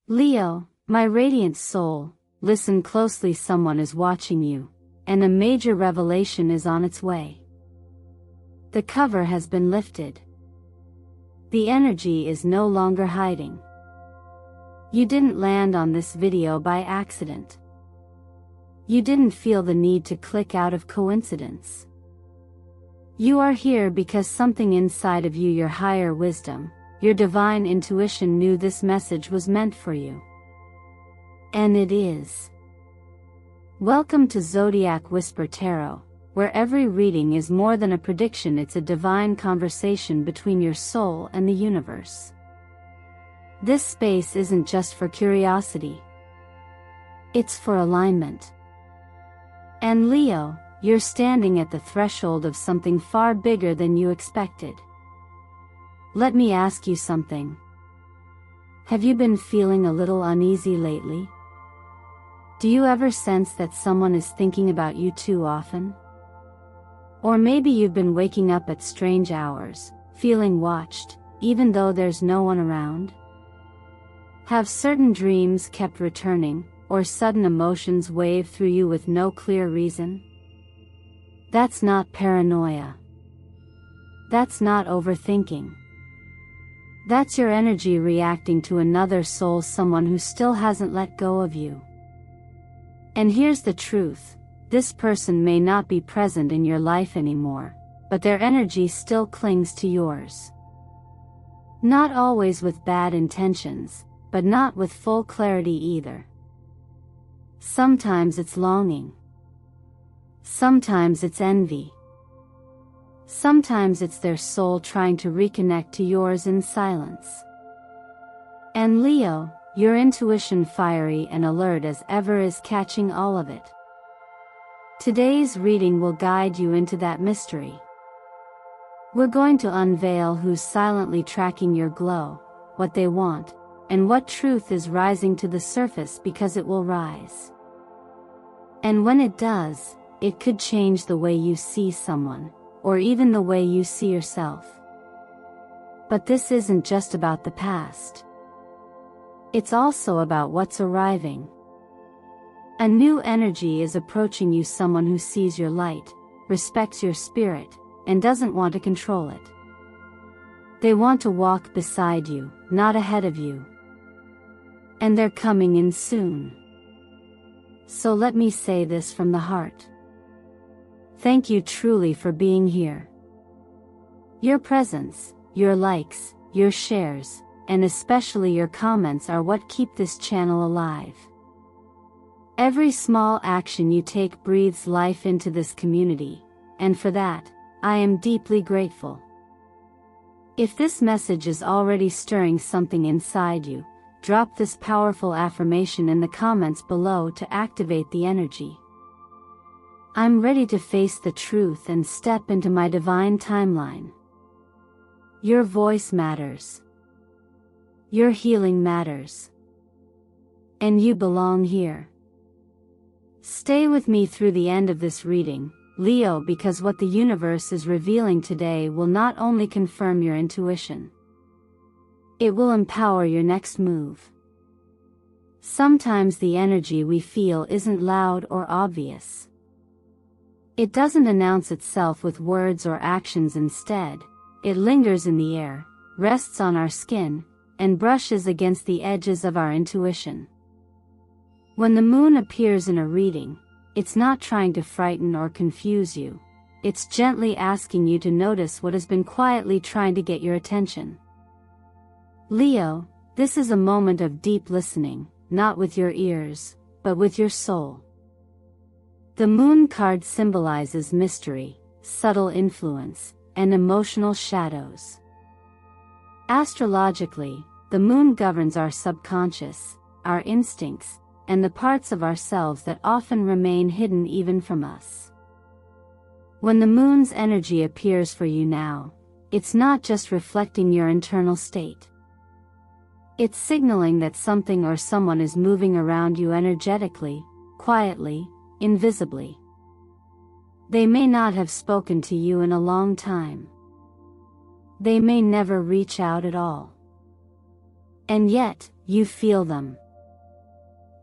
Leo, my radiant soul, listen closely, someone is watching you, and a major revelation is on its way. The cover has been lifted. The energy is no longer hiding. You didn't land on this video by accident. You didn't feel the need to click out of coincidence. You are here because something inside of you, your higher wisdom, your divine intuition, knew this message was meant for you. And it is. Welcome to Zodiac Whisper Tarot, where every reading is more than a prediction, it's a divine conversation between your soul and the universe. This space isn't just for curiosity. It's for alignment. And Leo, you're standing at the threshold of something far bigger than you expected. Let me ask you something. Have you been feeling a little uneasy lately? Do you ever sense that someone is thinking about you too often? Or maybe you've been waking up at strange hours, feeling watched, even though there's no one around? Have certain dreams kept returning, or sudden emotions wave through you with no clear reason? That's not paranoia. That's not overthinking. That's your energy reacting to another soul, someone who still hasn't let go of you. And here's the truth, this person may not be present in your life anymore, but their energy still clings to yours. Not always with bad intentions, but not with full clarity either. Sometimes it's longing. Sometimes it's envy. Sometimes it's their soul trying to reconnect to yours in silence. And Leo, your intuition, fiery and alert as ever, is catching all of it. Today's reading will guide you into that mystery. We're going to unveil who's silently tracking your glow, what they want, and what truth is rising to the surface because it will rise. And when it does, it could change the way you see someone, or even the way you see yourself. But this isn't just about the past. It's also about what's arriving. A new energy is approaching you, someone who sees your light, respects your spirit, and doesn't want to control it. They want to walk beside you, not ahead of you. And they're coming in soon. So let me say this from the heart. Thank you truly for being here. Your presence, your likes, your shares, and especially your comments are what keep this channel alive. Every small action you take breathes life into this community, and for that, I am deeply grateful. If this message is already stirring something inside you, drop this powerful affirmation in the comments below to activate the energy. I'm ready to face the truth and step into my divine timeline. Your voice matters. Your healing matters. And you belong here. Stay with me through the end of this reading, Leo, because what the universe is revealing today will not only confirm your intuition. It will empower your next move. Sometimes the energy we feel isn't loud or obvious. It doesn't announce itself with words or actions. Instead, it lingers in the air, rests on our skin, and brushes against the edges of our intuition. When the moon appears in a reading, it's not trying to frighten or confuse you. It's gently asking you to notice what has been quietly trying to get your attention. Leo, this is a moment of deep listening, not with your ears, but with your soul. The moon card symbolizes mystery, subtle influence, and emotional shadows. Astrologically, the moon governs our subconscious, our instincts, and the parts of ourselves that often remain hidden even from us. When the moon's energy appears for you now, it's not just reflecting your internal state. It's signaling that something or someone is moving around you energetically, quietly, invisibly. They may not have spoken to you in a long time. They may never reach out at all. And yet, you feel them.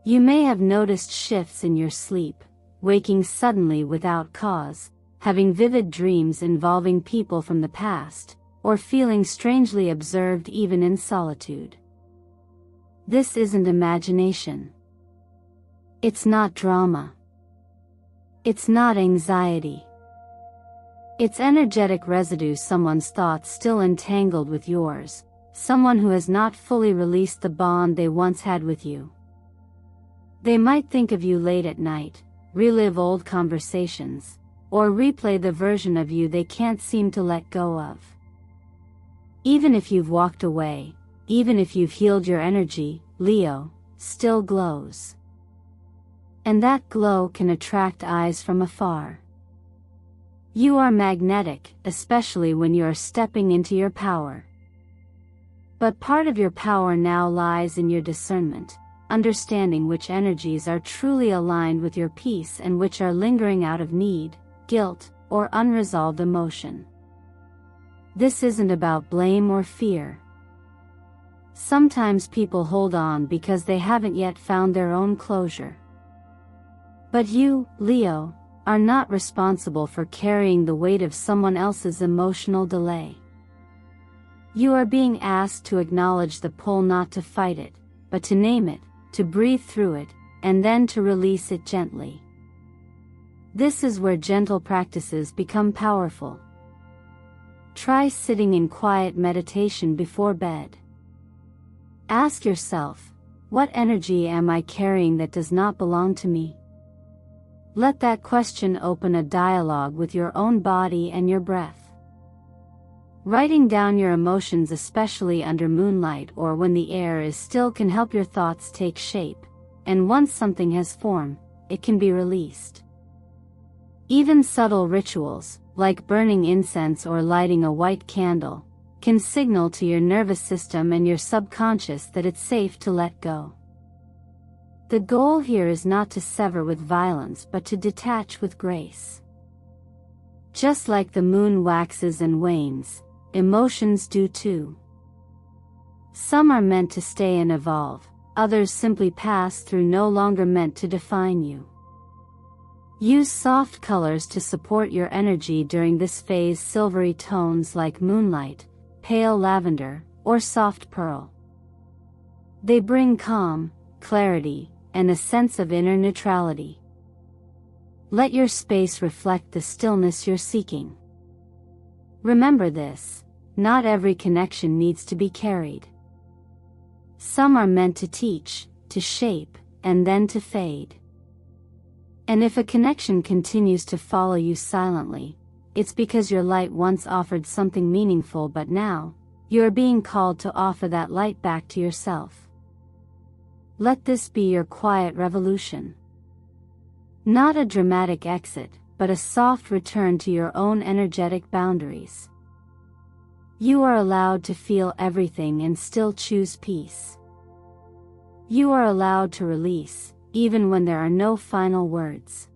You may have noticed shifts in your sleep, waking suddenly without cause, having vivid dreams involving people from the past, or feeling strangely observed even in solitude. This isn't imagination. It's not drama. It's not anxiety. It's energetic residue, someone's thoughts still entangled with yours, someone who has not fully released the bond they once had with you. They might think of you late at night, relive old conversations, or replay the version of you they can't seem to let go of. Even if you've walked away, even if you've healed, your energy, Leo, still glows. And that glow can attract eyes from afar. You are magnetic, especially when you are stepping into your power. But part of your power now lies in your discernment, understanding which energies are truly aligned with your peace and which are lingering out of need, guilt, or unresolved emotion. This isn't about blame or fear. Sometimes people hold on because they haven't yet found their own closure. But you, Leo, are not responsible for carrying the weight of someone else's emotional delay. You are being asked to acknowledge the pull, not to fight it, but to name it, to breathe through it, and then to release it gently. This is where gentle practices become powerful. Try sitting in quiet meditation before bed. Ask yourself, what energy am I carrying that does not belong to me? Let that question open a dialogue with your own body and your breath. Writing down your emotions, especially under moonlight or when the air is still, can help your thoughts take shape, and once something has formed, it can be released. Even subtle rituals, like burning incense or lighting a white candle, can signal to your nervous system and your subconscious that it's safe to let go. The goal here is not to sever with violence but to detach with grace. Just like the moon waxes and wanes, emotions do too. Some are meant to stay and evolve, others simply pass through, no longer meant to define you. Use soft colors to support your energy during this phase, silvery tones like moonlight, pale lavender, or soft pearl. They bring calm, clarity, and a sense of inner neutrality. Let your space reflect the stillness you're seeking. Remember this, not every connection needs to be carried. Some are meant to teach, to shape, and then to fade. And if a connection continues to follow you silently, it's because your light once offered something meaningful, but now, you are being called to offer that light back to yourself. Let this be your quiet revolution. Not a dramatic exit, but a soft return to your own energetic boundaries. You are allowed to feel everything and still choose peace. You are allowed to release, even when there are no final words.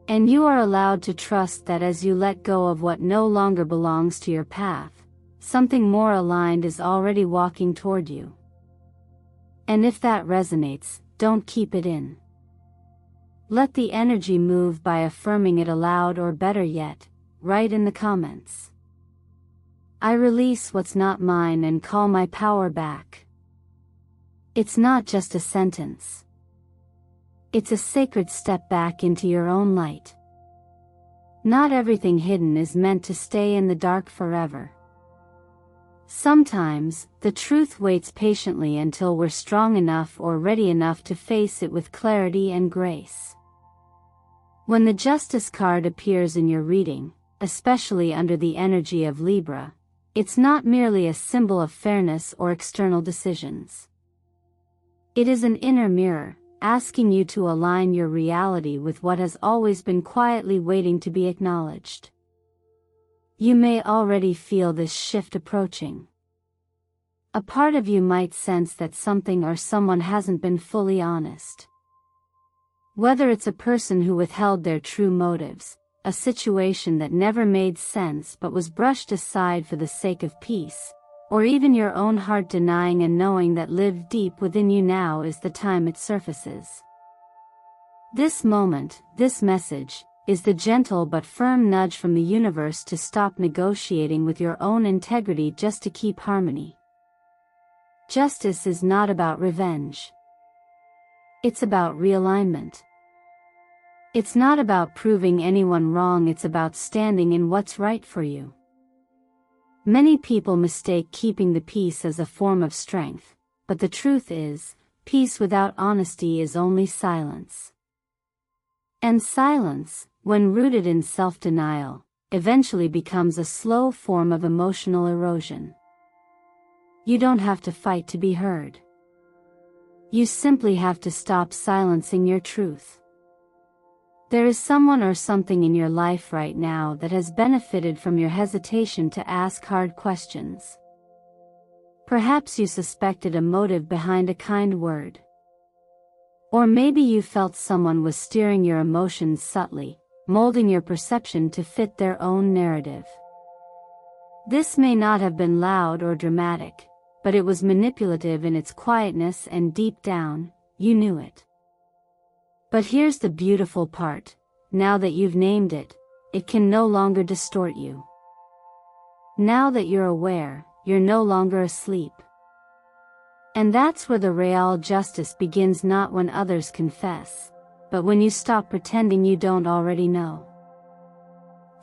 And you are allowed to trust that as you let go of what no longer belongs to your path, something more aligned is already walking toward you. And if that resonates, don't keep it in. Let the energy move by affirming it aloud, or better yet, write in the comments. I release what's not mine and call my power back. It's not just a sentence. It's a sacred step back into your own light. Not everything hidden is meant to stay in the dark forever. Sometimes, the truth waits patiently until we're strong enough or ready enough to face it with clarity and grace. When the Justice card appears in your reading, especially under the energy of Libra, it's not merely a symbol of fairness or external decisions. It is an inner mirror, asking you to align your reality with what has always been quietly waiting to be acknowledged. You may already feel this shift approaching. A part of you might sense that something or someone hasn't been fully honest. Whether it's a person who withheld their true motives, a situation that never made sense but was brushed aside for the sake of peace, or even your own heart denying and knowing that live deep within you now is the time it surfaces. This moment, this message, is the gentle but firm nudge from the universe to stop negotiating with your own integrity just to keep harmony. Justice is not about revenge. It's about realignment. It's not about proving anyone wrong, it's about standing in what's right for you. Many people mistake keeping the peace as a form of strength, but the truth is, peace without honesty is only silence. And silence, when rooted in self-denial, eventually becomes a slow form of emotional erosion. You don't have to fight to be heard. You simply have to stop silencing your truth. There is someone or something in your life right now that has benefited from your hesitation to ask hard questions. Perhaps you suspected a motive behind a kind word. Or maybe you felt someone was steering your emotions subtly, molding your perception to fit their own narrative. This may not have been loud or dramatic, but it was manipulative in its quietness, and deep down, you knew it. But here's the beautiful part: now that you've named it, it can no longer distort you. Now that you're aware, you're no longer asleep. And that's where the real justice begins, not when others confess, but when you stop pretending you don't already know.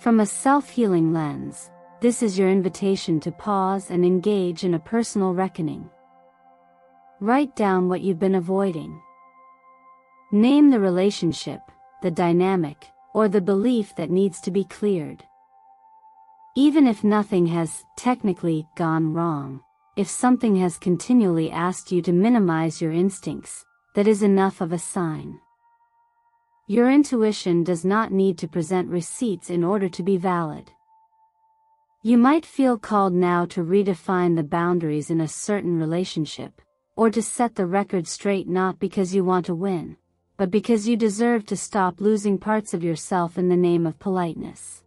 From a self-healing lens, this is your invitation to pause and engage in a personal reckoning. Write down what you've been avoiding. Name the relationship, the dynamic, or the belief that needs to be cleared. Even if nothing has technically gone wrong, if something has continually asked you to minimize your instincts, that is enough of a sign. Your intuition does not need to present receipts in order to be valid. You might feel called now to redefine the boundaries in a certain relationship, or to set the record straight, not because you want to win, but because you deserve to stop losing parts of yourself in the name of politeness.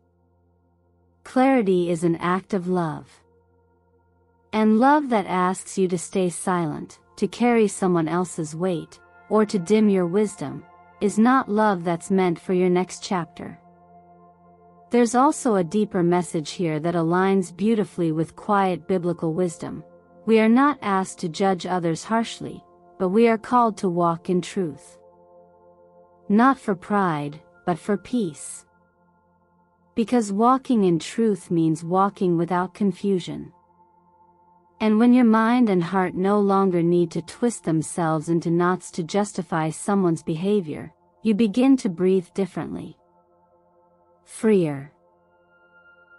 Clarity is an act of love. And love that asks you to stay silent, to carry someone else's weight, or to dim your wisdom, is not love that's meant for your next chapter. There's also a deeper message here that aligns beautifully with quiet biblical wisdom. We are not asked to judge others harshly, but we are called to walk in truth. Not for pride, but for peace. Because walking in truth means walking without confusion. And when your mind and heart no longer need to twist themselves into knots to justify someone's behavior, you begin to breathe differently. Freer.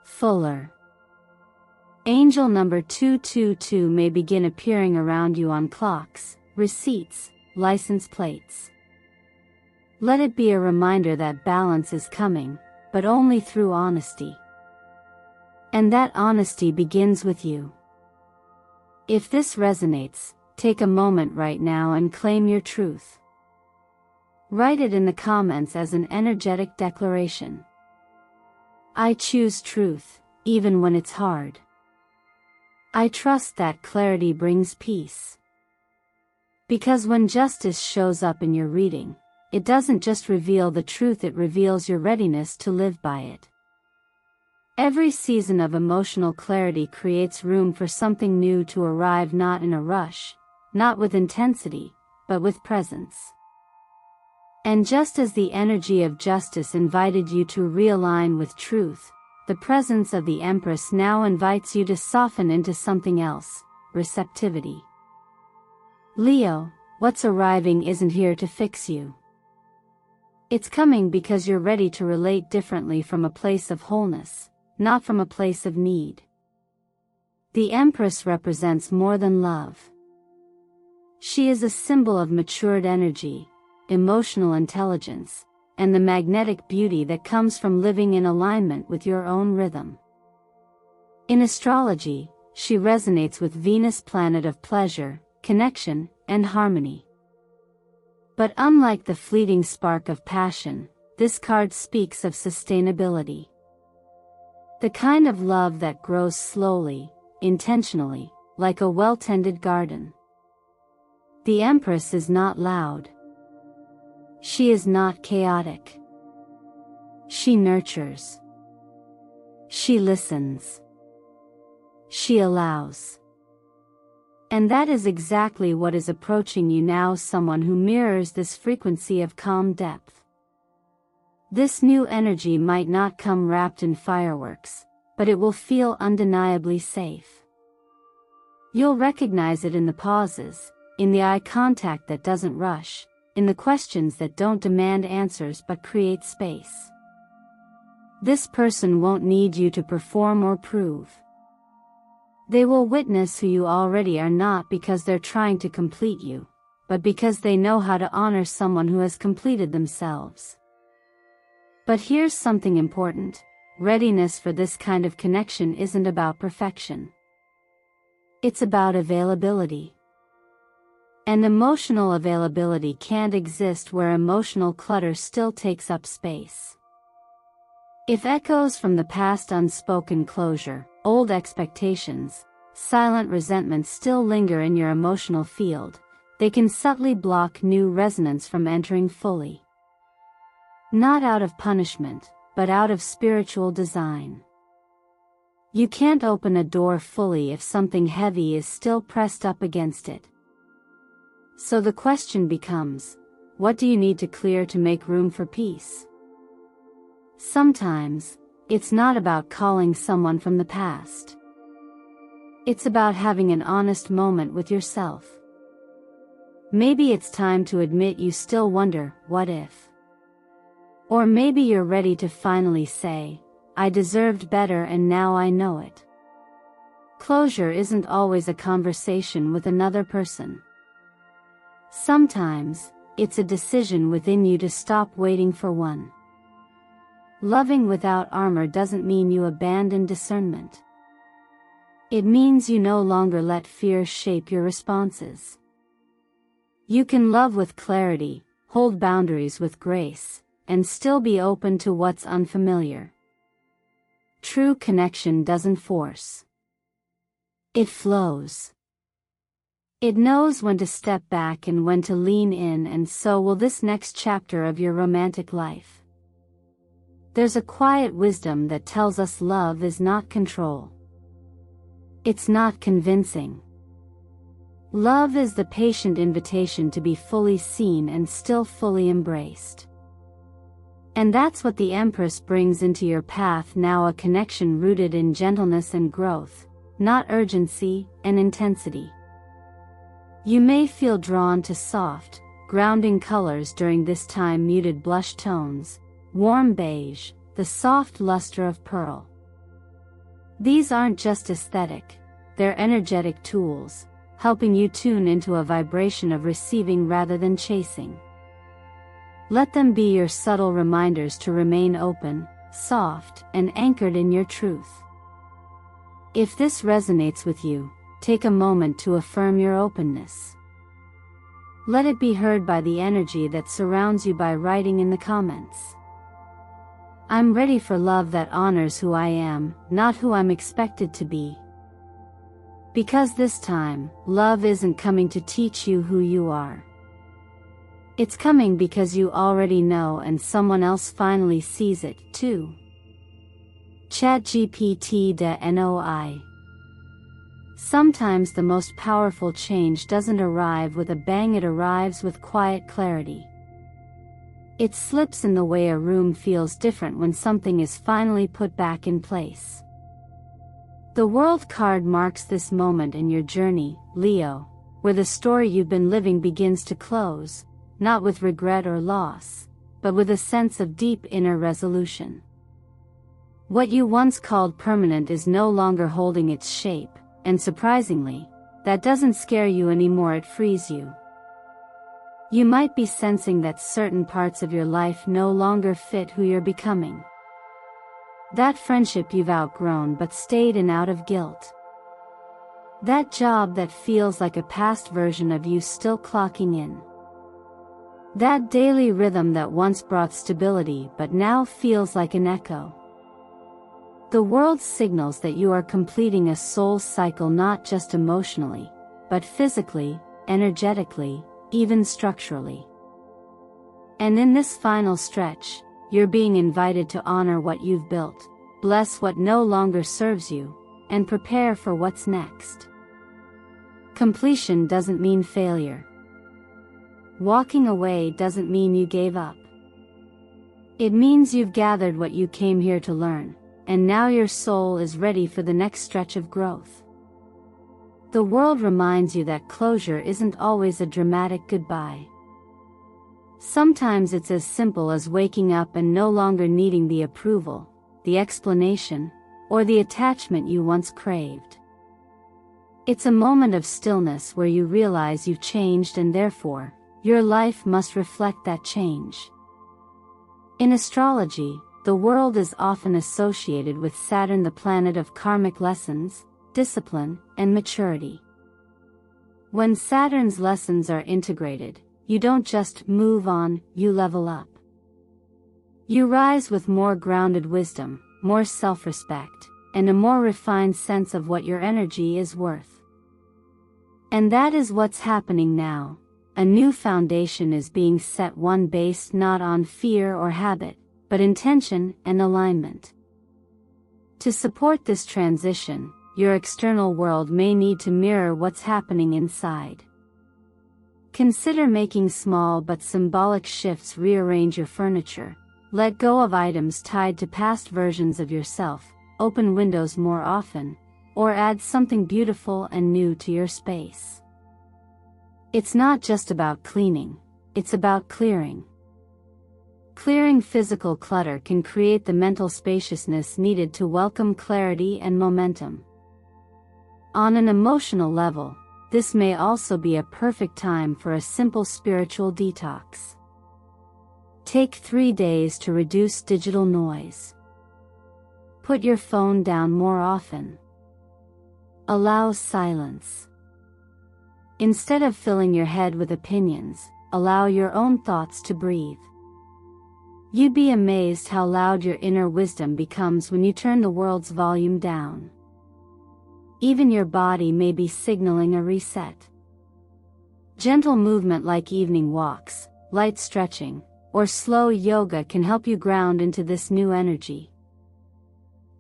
Fuller. Angel number 222 may begin appearing around you on clocks, receipts, license plates. Let it be a reminder that balance is coming, but only through honesty. And that honesty begins with you. If this resonates, take a moment right now and claim your truth. Write it in the comments as an energetic declaration. I choose truth, even when it's hard. I trust that clarity brings peace. Because when justice shows up in your reading, it doesn't just reveal the truth, it reveals your readiness to live by it. Every season of emotional clarity creates room for something new to arrive, not in a rush, not with intensity, but with presence. And just as the energy of justice invited you to realign with truth, the presence of the Empress now invites you to soften into something else: receptivity. Leo, what's arriving isn't here to fix you. It's coming because you're ready to relate differently from a place of wholeness, not from a place of need. The Empress represents more than love. She is a symbol of matured energy, emotional intelligence, and the magnetic beauty that comes from living in alignment with your own rhythm. In astrology, she resonates with Venus, planet of pleasure, connection, and harmony. But unlike the fleeting spark of passion, this card speaks of sustainability. The kind of love that grows slowly, intentionally, like a well-tended garden. The Empress is not loud. She is not chaotic. She nurtures. She listens. She allows. And that is exactly what is approaching you now, someone who mirrors this frequency of calm depth. This new energy might not come wrapped in fireworks, but it will feel undeniably safe. You'll recognize it in the pauses, in the eye contact that doesn't rush, in the questions that don't demand answers but create space. This person won't need you to perform or prove. They will witness who you already are, not because they're trying to complete you, but because they know how to honor someone who has completed themselves. But here's something important: readiness for this kind of connection isn't about perfection. It's about availability. And emotional availability can't exist where emotional clutter still takes up space. If echoes from the past, unspoken closure, old expectations, silent resentment still linger in your emotional field, they can subtly block new resonance from entering fully. Not out of punishment, but out of spiritual design. You can't open a door fully if something heavy is still pressed up against it. So the question becomes, what do you need to clear to make room for peace? Sometimes, it's not about calling someone from the past. It's about having an honest moment with yourself. Maybe it's time to admit you still wonder, what if? Or maybe you're ready to finally say, I deserved better and now I know it. Closure isn't always a conversation with another person. Sometimes, it's a decision within you to stop waiting for one. Loving without armor doesn't mean you abandon discernment. It means you no longer let fear shape your responses. You can love with clarity, hold boundaries with grace, and still be open to what's unfamiliar. True connection doesn't force. It flows. It knows when to step back and when to lean in, and so will this next chapter of your romantic life. There's a quiet wisdom that tells us love is not control. It's not convincing. Love is the patient invitation to be fully seen and still fully embraced. And that's what the Empress brings into your path now, a connection rooted in gentleness and growth, not urgency and intensity. You may feel drawn to soft, grounding colors during this time: muted blush tones, warm beige, the soft luster of pearl. These aren't just aesthetic, they're energetic tools, helping you tune into a vibration of receiving rather than chasing. Let them be your subtle reminders to remain open, soft, and anchored in your truth. If this resonates with you, take a moment to affirm your openness. Let it be heard by the energy that surrounds you by writing in the comments, I'm ready for love that honors who I am, not who I'm expected to be. Because this time, love isn't coming to teach you who you are. It's coming because you already know, and someone else finally sees it, too. ChatGPT NOI. Sometimes the most powerful change doesn't arrive with a bang, it arrives with quiet clarity. It slips in the way a room feels different when something is finally put back in place. The World card marks this moment in your journey, Leo, where the story you've been living begins to close, not with regret or loss, but with a sense of deep inner resolution. What you once called permanent is no longer holding its shape, and surprisingly, that doesn't scare you anymore, it frees you. You might be sensing that certain parts of your life no longer fit who you're becoming. That friendship you've outgrown but stayed in out of guilt. That job that feels like a past version of you still clocking in. That daily rhythm that once brought stability but now feels like an echo. The world signals that you are completing a soul cycle not just emotionally, but physically, energetically, even structurally. And in this final stretch, you're being invited to honor what you've built, bless what no longer serves you, and prepare for what's next. Completion doesn't mean failure. Walking away doesn't mean you gave up. It means you've gathered what you came here to learn, and now your soul is ready for the next stretch of growth. The world reminds you that closure isn't always a dramatic goodbye. Sometimes it's as simple as waking up and no longer needing the approval, the explanation, or the attachment you once craved. It's a moment of stillness where you realize you've changed and therefore, your life must reflect that change. In astrology, the world is often associated with Saturn, the planet of karmic lessons, discipline, and maturity. When Saturn's lessons are integrated, you don't just move on, you level up. You rise with more grounded wisdom, more self-respect, and a more refined sense of what your energy is worth. And that is what's happening now. A new foundation is being set, one based not on fear or habit, but intention and alignment. To support this transition, your external world may need to mirror what's happening inside. Consider making small but symbolic shifts. Rearrange your furniture, let go of items tied to past versions of yourself, open windows more often, or add something beautiful and new to your space. It's not just about cleaning, it's about clearing. Clearing physical clutter can create the mental spaciousness needed to welcome clarity and momentum. On an emotional level, this may also be a perfect time for a simple spiritual detox. Take 3 days to reduce digital noise. Put your phone down more often. Allow silence. Instead of filling your head with opinions, allow your own thoughts to breathe. You'd be amazed how loud your inner wisdom becomes when you turn the world's volume down. Even your body may be signaling a reset. Gentle movement like evening walks, light stretching, or slow yoga can help you ground into this new energy.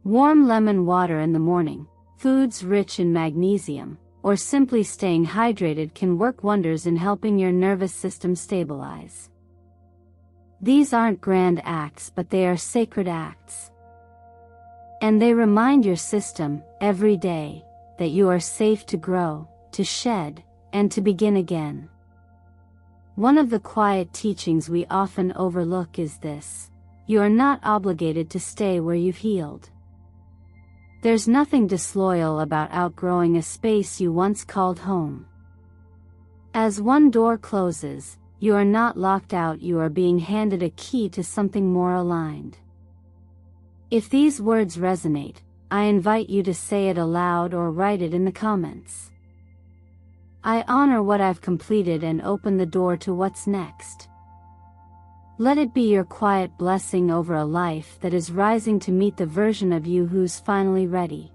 Warm lemon water in the morning, foods rich in magnesium, or simply staying hydrated can work wonders in helping your nervous system stabilize. These aren't grand acts, but they are sacred acts. And they remind your system, every day, that you are safe to grow, to shed, and to begin again. One of the quiet teachings we often overlook is this: you are not obligated to stay where you've healed. There's nothing disloyal about outgrowing a space you once called home. As one door closes, you are not locked out, you are being handed a key to something more aligned. If these words resonate, I invite you to say it aloud or write it in the comments. I honor what I've completed and open the door to what's next. Let it be your quiet blessing over a life that is rising to meet the version of you who's finally ready.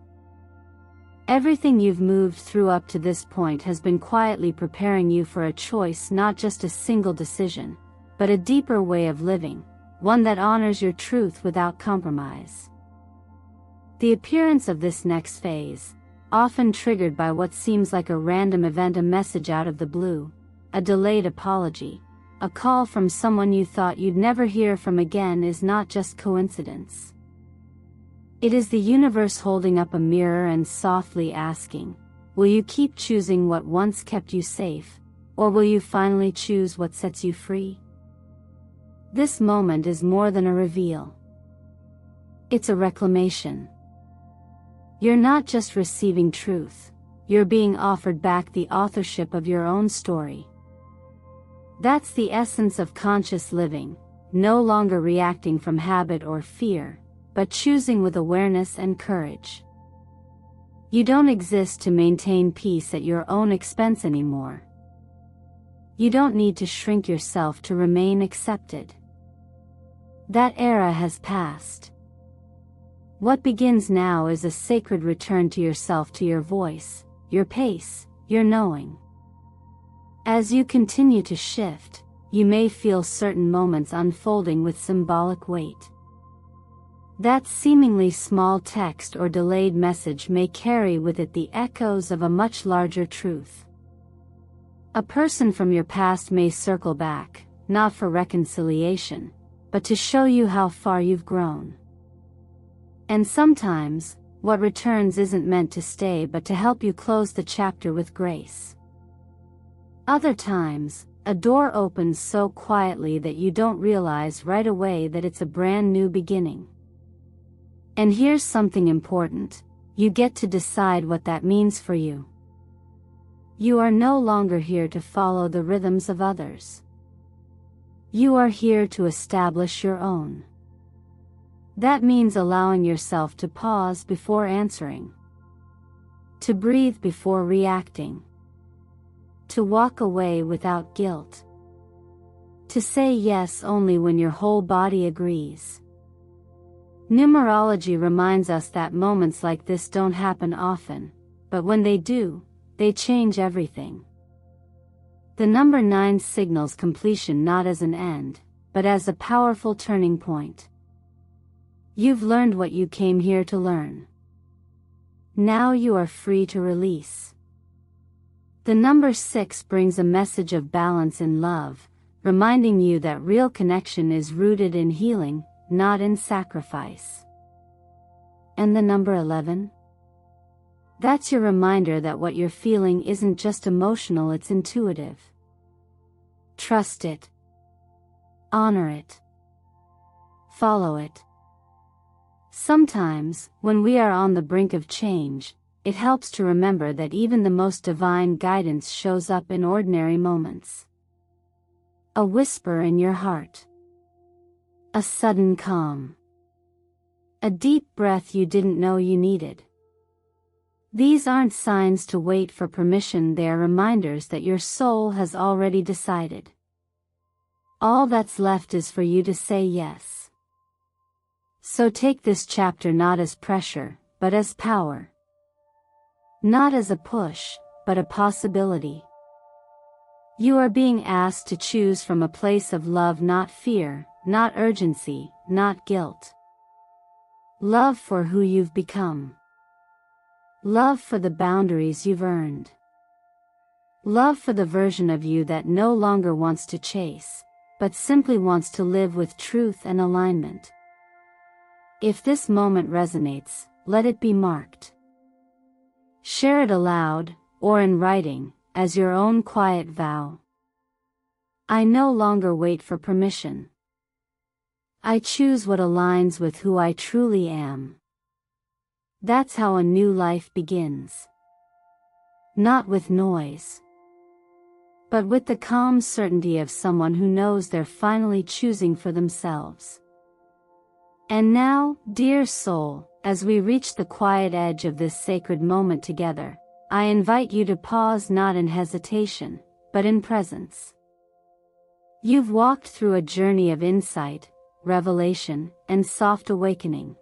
Everything you've moved through up to this point has been quietly preparing you for a choice, not just a single decision, but a deeper way of living, one that honors your truth without compromise. The appearance of this next phase, often triggered by what seems like a random event, a message out of the blue, a delayed apology, a call from someone you thought you'd never hear from again, is not just coincidence. It is the universe holding up a mirror and softly asking, will you keep choosing what once kept you safe, or will you finally choose what sets you free? This moment is more than a reveal. It's a reclamation. You're not just receiving truth, you're being offered back the authorship of your own story. That's the essence of conscious living, no longer reacting from habit or fear, but choosing with awareness and courage. You don't exist to maintain peace at your own expense anymore. You don't need to shrink yourself to remain accepted. That era has passed. What begins now is a sacred return to yourself, to your voice, your pace, your knowing. As you continue to shift, you may feel certain moments unfolding with symbolic weight. That seemingly small text or delayed message may carry with it the echoes of a much larger truth. A person from your past may circle back, not for reconciliation, but to show you how far you've grown. And sometimes, what returns isn't meant to stay but to help you close the chapter with grace. Other times, a door opens so quietly that you don't realize right away that it's a brand new beginning. And here's something important: you get to decide what that means for you. You are no longer here to follow the rhythms of others. You are here to establish your own. That means allowing yourself to pause before answering, to breathe before reacting, to walk away without guilt, to say yes only when your whole body agrees. Numerology reminds us that moments like this don't happen often, but when they do, they change everything. The number 9 signals completion not as an end, but as a powerful turning point. You've learned what you came here to learn. Now you are free to release. The number 6 brings a message of balance in love, reminding you that real connection is rooted in healing, not in sacrifice. And the number 11? That's your reminder that what you're feeling isn't just emotional, it's intuitive. Trust it. Honor it. Follow it. Sometimes, when we are on the brink of change, it helps to remember that even the most divine guidance shows up in ordinary moments. A whisper in your heart. A sudden calm. A deep breath you didn't know you needed. These aren't signs to wait for permission, they are reminders that your soul has already decided. All that's left is for you to say yes. So take this chapter not as pressure, but as power. Not as a push, but a possibility. You are being asked to choose from a place of love, not fear, not urgency, not guilt. Love for who you've become. Love for the boundaries you've earned. Love for the version of you that no longer wants to chase, but simply wants to live with truth and alignment. If this moment resonates, let it be marked. Share it aloud, or in writing, as your own quiet vow. I no longer wait for permission. I choose what aligns with who I truly am. That's how a new life begins. Not with noise, but with the calm certainty of someone who knows they're finally choosing for themselves. And now, dear soul, as we reach the quiet edge of this sacred moment together, I invite you to pause, not in hesitation, but in presence. You've walked through a journey of insight, revelation, and soft awakening.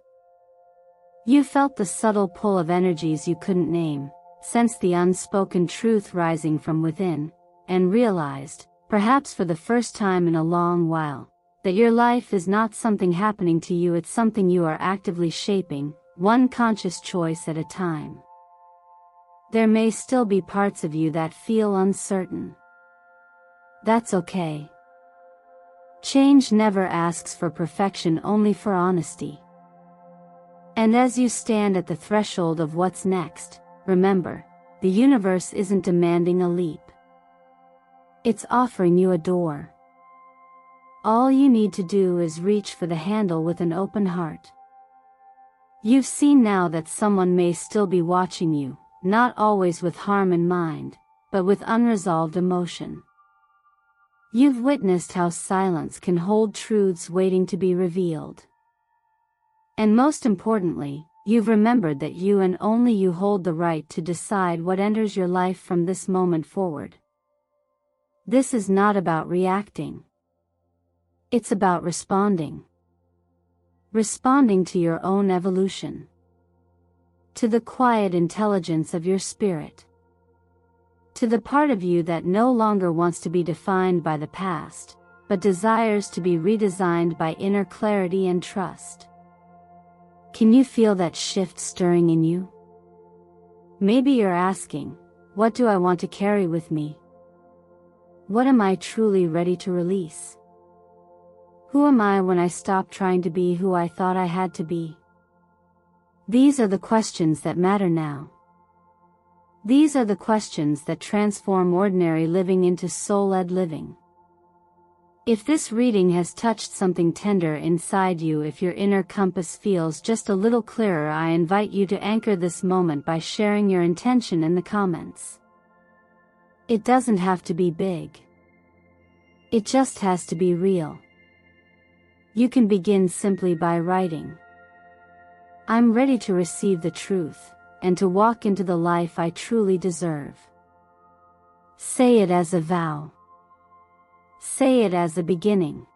You felt the subtle pull of energies you couldn't name, sensed the unspoken truth rising from within, and realized, perhaps for the first time in a long while, that your life is not something happening to you, it's something you are actively shaping, one conscious choice at a time. There may still be parts of you that feel uncertain. That's okay. Change never asks for perfection, only for honesty. And as you stand at the threshold of what's next, remember, the universe isn't demanding a leap. It's offering you a door. All you need to do is reach for the handle with an open heart. You've seen now that someone may still be watching you, not always with harm in mind, but with unresolved emotion. You've witnessed how silence can hold truths waiting to be revealed. And most importantly, you've remembered that you and only you hold the right to decide what enters your life from this moment forward. This is not about reacting. It's about responding. responding to your own evolution, to the quiet intelligence of your spirit, to the part of you that no longer wants to be defined by the past, but desires to be redesigned by inner clarity and trust. Can you feel that shift stirring in you? Maybe you're asking, what do I want to carry with me? What am I truly ready to release? Who am I when I stop trying to be who I thought I had to be? These are the questions that matter now. These are the questions that transform ordinary living into soul-led living. If this reading has touched something tender inside you, if your inner compass feels just a little clearer, I invite you to anchor this moment by sharing your intention in the comments. It doesn't have to be big. It just has to be real. You can begin simply by writing, "I'm ready to receive the truth, and to walk into the life I truly deserve." Say it as a vow. Say it as a beginning.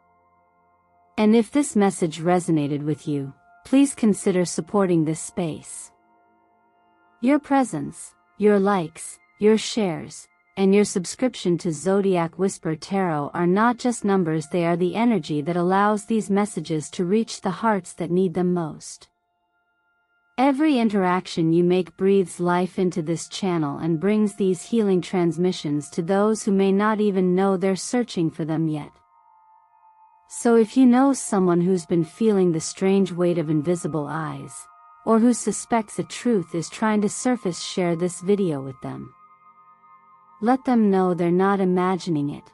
And if this message resonated with you, please consider supporting this space. Your presence, your likes, your shares, and your subscription to Zodiac Whisper Tarot are not just numbers, they are the energy that allows these messages to reach the hearts that need them most. Every interaction you make breathes life into this channel and brings these healing transmissions to those who may not even know they're searching for them yet. So if you know someone who's been feeling the strange weight of invisible eyes, or who suspects a truth is trying to surface, share this video with them. Let them know they're not imagining it.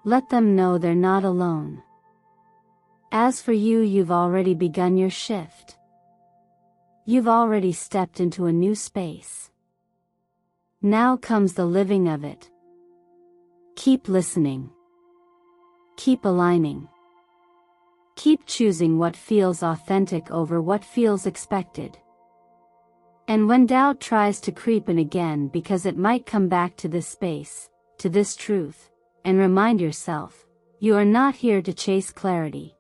Let them know they're not alone. As for you, you've already begun your shift. You've already stepped into a new space. Now comes the living of it. Keep listening. Keep aligning. Keep choosing what feels authentic over what feels expected. And when doubt tries to creep in again, because it might come back to this space, to this truth, and remind yourself, you are not here to chase clarity.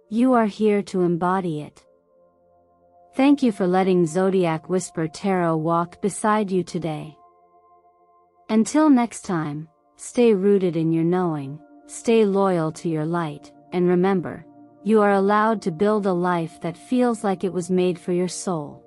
You are here to embody it. Thank you for letting Zodiac Whisper Tarot walk beside you today. Until next time, stay rooted in your knowing, stay loyal to your light, and remember, you are allowed to build a life that feels like it was made for your soul.